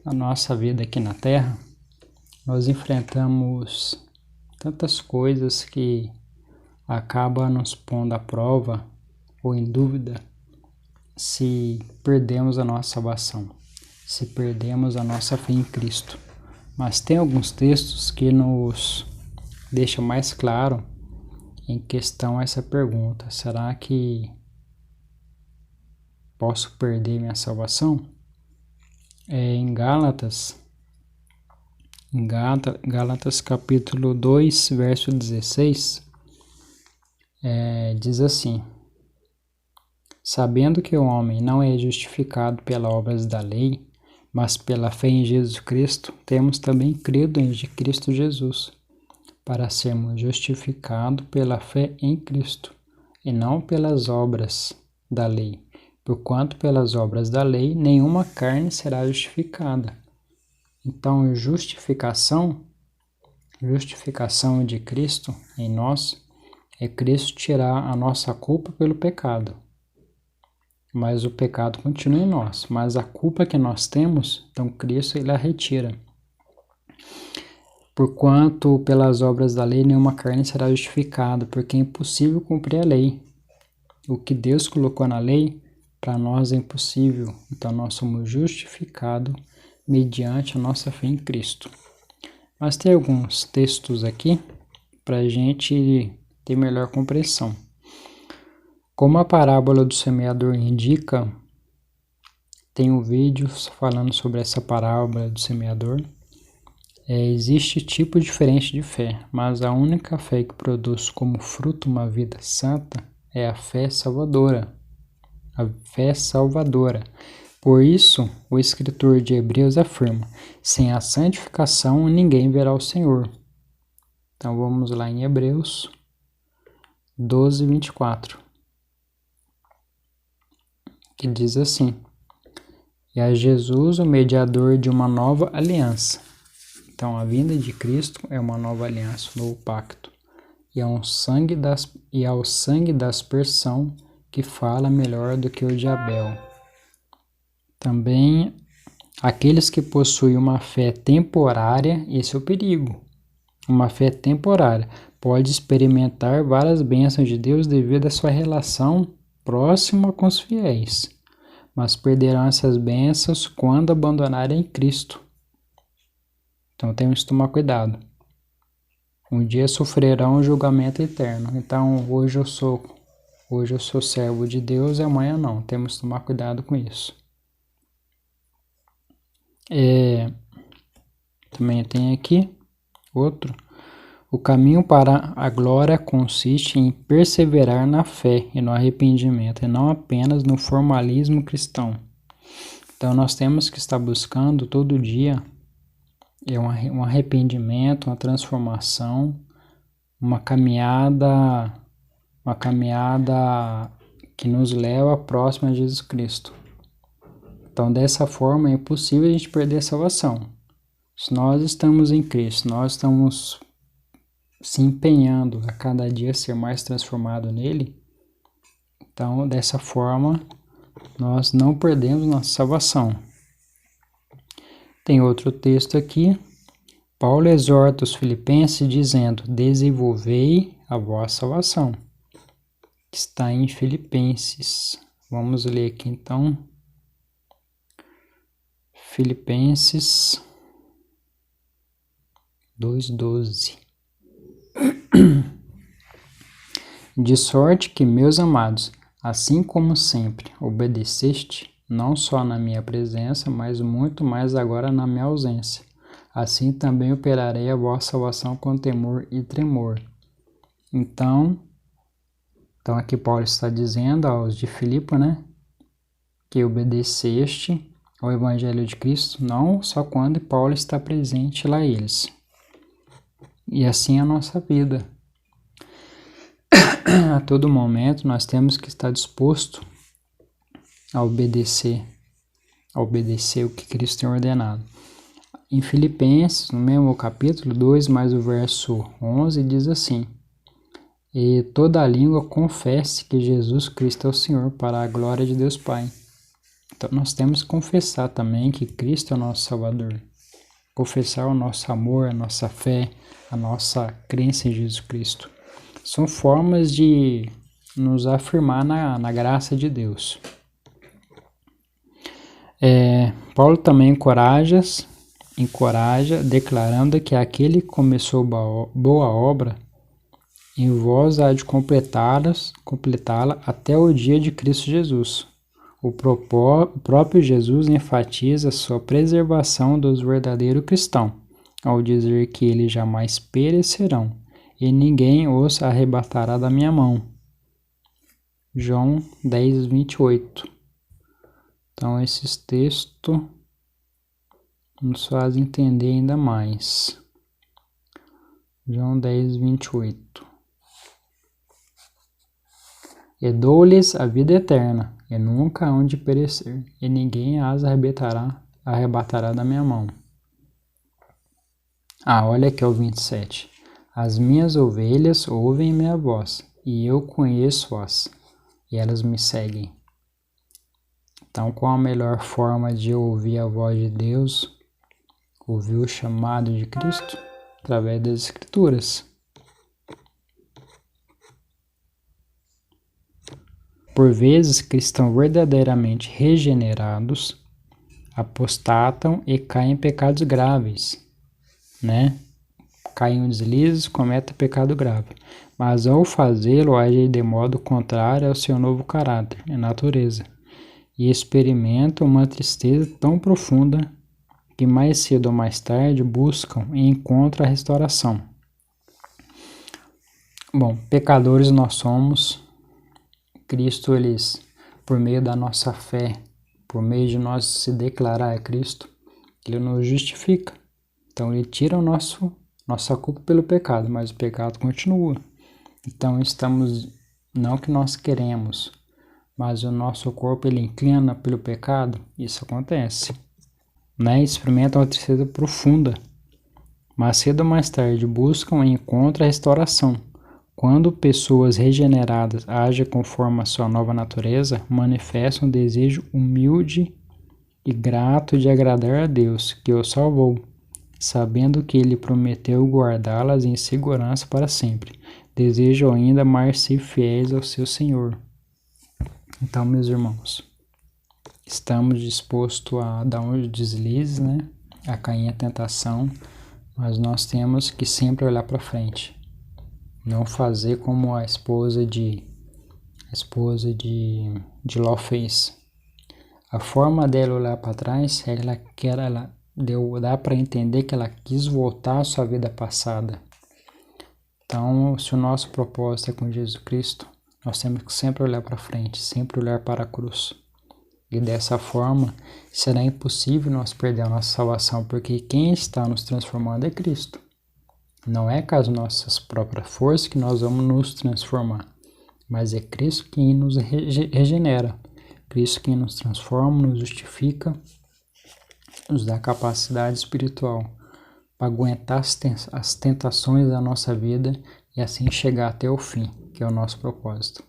Na nossa vida aqui na Terra, nós enfrentamos tantas coisas que acabam nos pondo à prova ou em dúvida se perdemos a nossa salvação, se perdemos a nossa fé em Cristo. Mas tem alguns textos que nos deixam mais claro em questão a essa pergunta: será que posso perder minha salvação? Em Gálatas capítulo 2, verso 16, diz assim: sabendo que o homem não é justificado pelas obras da lei, mas pela fé em Jesus Cristo, temos também crido em Cristo Jesus, para sermos justificados pela fé em Cristo, e não pelas obras da lei, porquanto pelas obras da lei nenhuma carne será justificada. Então, justificação de Cristo em nós é Cristo tirar a nossa culpa pelo pecado. Mas o pecado continua em nós, mas a culpa que nós temos, então Cristo ele a retira. Porquanto pelas obras da lei nenhuma carne será justificada, porque é impossível cumprir a lei. O que Deus colocou na lei, para nós é impossível. Então nós somos justificados mediante a nossa fé em Cristo. Mas tem alguns textos aqui para a gente ter melhor compreensão. Como a parábola do semeador indica, tem um vídeo falando sobre essa parábola do semeador. Existe tipo diferente de fé, mas a única fé que produz como fruto uma vida santa é a fé salvadora. A fé salvadora. Por isso, o escritor de Hebreus afirma: sem a santificação ninguém verá o Senhor. Então vamos lá em Hebreus 12, 24, que diz assim: e a Jesus o mediador de uma nova aliança. Então a vinda de Cristo é uma nova aliança, um novo pacto, e ao sangue da aspersão que fala melhor do que o de Abel. Também aqueles que possuem uma fé temporária, esse é o perigo. Uma fé temporária pode experimentar várias bênçãos de Deus devido à sua relação próxima com os fiéis, mas perderão essas bênçãos quando abandonarem Cristo. Então temos que tomar cuidado. Um dia sofrerão o julgamento eterno. Então hoje eu sou servo de Deus e amanhã não. Temos que tomar cuidado com isso. Também tem aqui outro. O caminho para a glória consiste em perseverar na fé e no arrependimento, e não apenas no formalismo cristão. Então nós temos que estar buscando todo dia um arrependimento, uma transformação, uma caminhada que nos leva próximo a Jesus Cristo. Então, dessa forma, é impossível a gente perder a salvação. Se nós estamos em Cristo, nós estamos se empenhando a cada dia ser mais transformado nele, então, dessa forma, nós não perdemos nossa salvação. Tem outro texto aqui. Paulo exorta os filipenses dizendo: desenvolvei a vossa salvação. Está em Filipenses. Vamos ler aqui então. Filipenses 2:12. De sorte que, meus amados, assim como sempre obedeceste, não só na minha presença, mas muito mais agora na minha ausência, assim também operarei a vossa salvação com temor e tremor. Então aqui Paulo está dizendo aos de Filipe, que obedeceste ao Evangelho de Cristo, não só quando Paulo está presente lá eles. E assim é a nossa vida. A todo momento nós temos que estar disposto a obedecer o que Cristo tem ordenado. Em Filipenses, no mesmo capítulo 2, mais o verso 11, diz assim: e toda a língua confesse que Jesus Cristo é o Senhor, para a glória de Deus Pai. Então, nós temos que confessar também que Cristo é o nosso Salvador. Confessar o nosso amor, a nossa fé, a nossa crença em Jesus Cristo. São formas de nos afirmar na graça de Deus. Paulo também encoraja, declarando que aquele que começou boa obra, em vós há de completá-la até o dia de Cristo Jesus. O próprio Jesus enfatiza sua preservação dos verdadeiros cristãos, ao dizer que eles jamais perecerão, e ninguém os arrebatará da minha mão. João 10, 28. Então, esses textos nos fazem entender ainda mais. João 10, 28. E dou-lhes a vida eterna, e nunca hão de perecer, e ninguém as arrebatará da minha mão. Olha aqui o 27. As minhas ovelhas ouvem minha voz, e eu conheço-as, e elas me seguem. Então, qual a melhor forma de ouvir a voz de Deus, ouvir o chamado de Cristo? Através das Escrituras. Por vezes, cristãos verdadeiramente regenerados apostatam e caem em pecados graves, né? Caem em deslizes, cometem pecado grave, mas ao fazê-lo agem de modo contrário ao seu novo caráter e natureza, e experimentam uma tristeza tão profunda que mais cedo ou mais tarde buscam e encontram a restauração. Bom, pecadores nós somos. Cristo, por meio da nossa fé, por meio de nós se declarar a Cristo, Ele nos justifica. Então, Ele tira nossa culpa pelo pecado, mas o pecado continua. Então, não que nós queremos, mas o nosso corpo, ele inclina pelo pecado, isso acontece. Experimentam uma tristeza profunda, mas cedo ou mais tarde buscam e encontram a restauração. Quando pessoas regeneradas agem conforme a sua nova natureza, manifestam um desejo humilde e grato de agradar a Deus, que os salvou, sabendo que Ele prometeu guardá-las em segurança para sempre. Desejam ainda mais ser fiéis ao seu Senhor. Então, meus irmãos, estamos dispostos a dar um deslize, a cair em tentação, mas nós temos que sempre olhar para frente. Não fazer como a esposa de Ló fez. A forma dela olhar para trás, dá para entender que ela quis voltar à sua vida passada. Então, se o nosso propósito é com Jesus Cristo, nós temos que sempre olhar para frente, sempre olhar para a cruz. E dessa forma, será impossível nós perder a nossa salvação, porque quem está nos transformando é Cristo. Não é com as nossas próprias forças que nós vamos nos transformar, mas é Cristo quem nos regenera, Cristo quem nos transforma, nos justifica, nos dá capacidade espiritual para aguentar as tentações da nossa vida e assim chegar até o fim, que é o nosso propósito.